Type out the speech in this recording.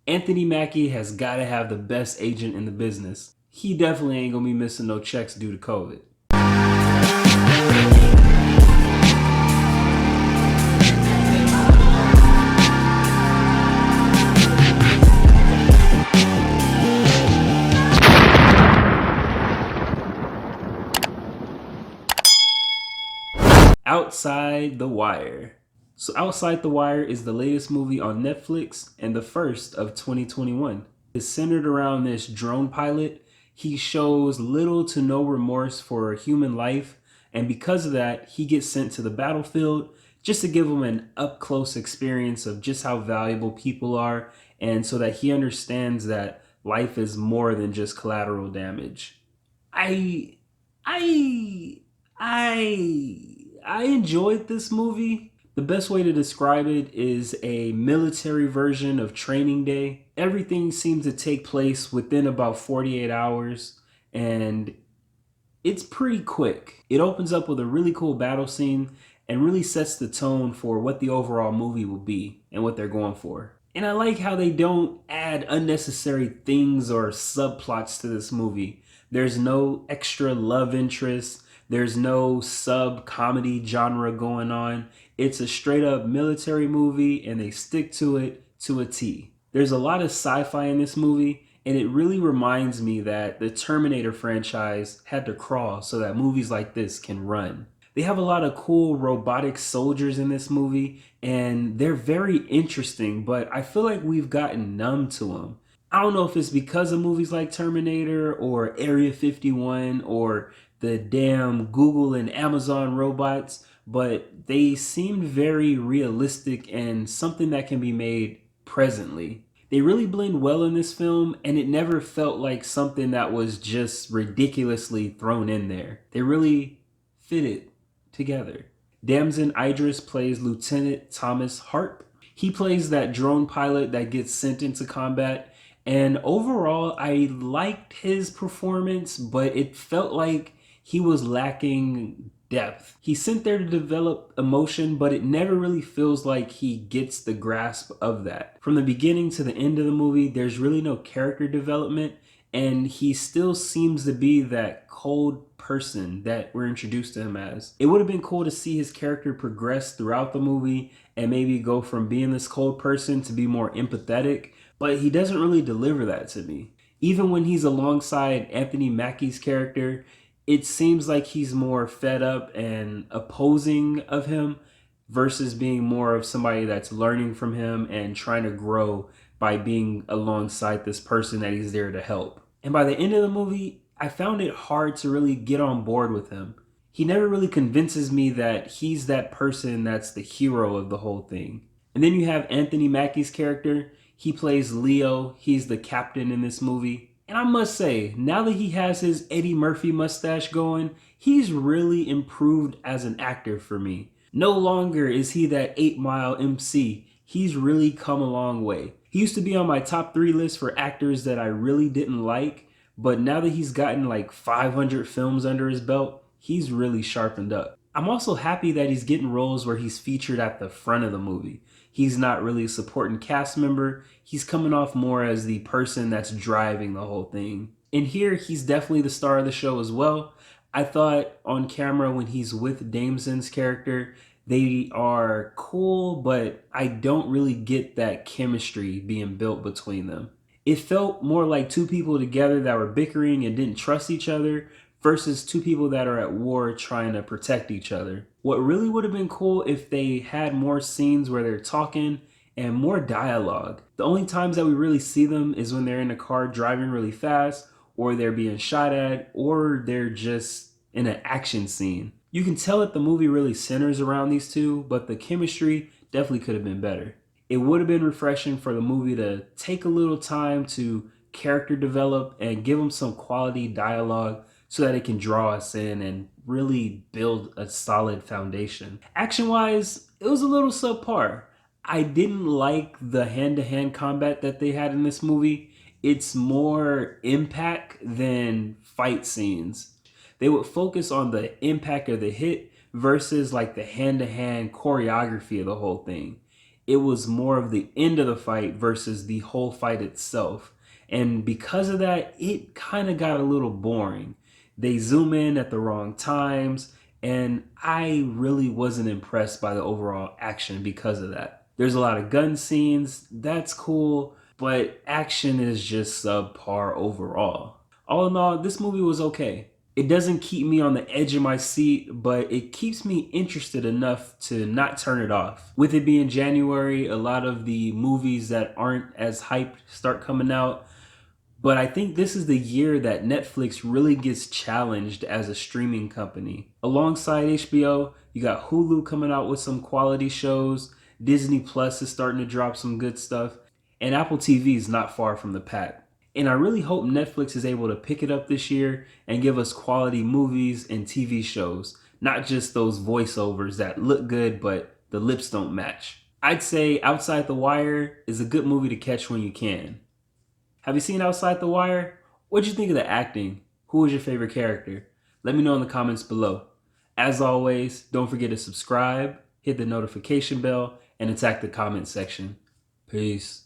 Anthony Mackie has got to have the best agent in the business. He definitely ain't gonna be missing no checks due to COVID. Outside the Wire. So, Outside the Wire is the latest movie on Netflix and the first of 2021. It's centered around this drone pilot. He shows little to no remorse for human life, and because of that, he gets sent to the battlefield just to give him an up close experience of just how valuable people are, and so that he understands that life is more than just collateral damage. I I I enjoyed this movie. The best way to describe it is a military version of Training Day. Everything seems to take place within about 48 hours, and it's pretty quick. It opens up with a really cool battle scene and really sets the tone for what the overall movie will be and what they're going for. And I like how they don't add unnecessary things or subplots to this movie. There's no extra love interest. There's no sub comedy genre going on. It's a straight up military movie and they stick to it to a T. There's a lot of sci-fi in this movie, and it really reminds me that the Terminator franchise had to crawl so that movies like this can run. They have a lot of cool robotic soldiers in this movie, and they're very interesting, but I feel like we've gotten numb to them. I don't know if it's because of movies like Terminator or Area 51 or the damn Google and Amazon robots, but they seemed very realistic and something that can be made presently. They really blend well in this film, and it never felt like something that was just ridiculously thrown in there. They really fit it together. Damson Idris plays Lieutenant Thomas Harp. He plays that drone pilot that gets sent into combat, and overall, I liked his performance, but it felt like he was lacking depth. He's sent there to develop emotion, but it never really feels like he gets the grasp of that. From the beginning to the end of the movie, there's really no character development, and he still seems to be that cold person that we're introduced to him as. It would have been cool to see his character progress throughout the movie and maybe go from being this cold person to be more empathetic, but he doesn't really deliver that to me. Even when he's alongside Anthony Mackie's character, it seems like he's more fed up and opposing of him versus being more of somebody that's learning from him and trying to grow by being alongside this person that he's there to help. And by the end of the movie, I found it hard to really get on board with him. He never really convinces me that he's that person that's the hero of the whole thing. And then you have Anthony Mackie's character. He plays Leo. He's the captain in this movie. And I must say, now that he has his Eddie Murphy mustache going, he's really improved as an actor for me. No longer is he that 8 Mile MC. He's really come a long way. He used to be on my top 3 list for actors that I really didn't like, but now that he's gotten like 500 films under his belt, he's really sharpened up. I'm also happy that he's getting roles where he's featured at the front of the movie. He's not really a supporting cast member. He's coming off more as the person that's driving the whole thing. And here, he's definitely the star of the show as well. I thought on camera when he's with Damson's character, they are cool, but I don't really get that chemistry being built between them. It felt more like two people together that were bickering and didn't trust each other versus two people that are at war trying to protect each other. What really would have been cool if they had more scenes where they're talking and more dialogue. The only times that we really see them is when they're in a car driving really fast, or they're being shot at, or they're just in an action scene. You can tell that the movie really centers around these two, but the chemistry definitely could have been better. It would have been refreshing for the movie to take a little time to character develop and give them some quality dialogue so that it can draw us in and really build a solid foundation. Action wise, it was a little subpar. I didn't like the hand-to-hand combat that they had in this movie. It's more impact than fight scenes. They would focus on the impact of the hit versus like the hand-to-hand choreography of the whole thing. It was more of the end of the fight versus the whole fight itself. And because of that, it kind of got a little boring. They zoom in at the wrong times, and I really wasn't impressed by the overall action because of that. There's a lot of gun scenes, that's cool, but action is just subpar overall. All in all, this movie was okay. It doesn't keep me on the edge of my seat, but it keeps me interested enough to not turn it off. With it being January, a lot of the movies that aren't as hyped start coming out, but I think this is the year that Netflix really gets challenged as a streaming company. Alongside HBO, you got Hulu coming out with some quality shows, Disney Plus is starting to drop some good stuff, and Apple TV is not far from the pack. And I really hope Netflix is able to pick it up this year and give us quality movies and TV shows, not just those voiceovers that look good but the lips don't match. I'd say Outside the Wire is a good movie to catch when you can. Have you seen Outside the Wire? What'd you think of the acting? Who was your favorite character? Let me know in the comments below. As always, don't forget to subscribe, hit the notification bell, and attack the comment section. Peace.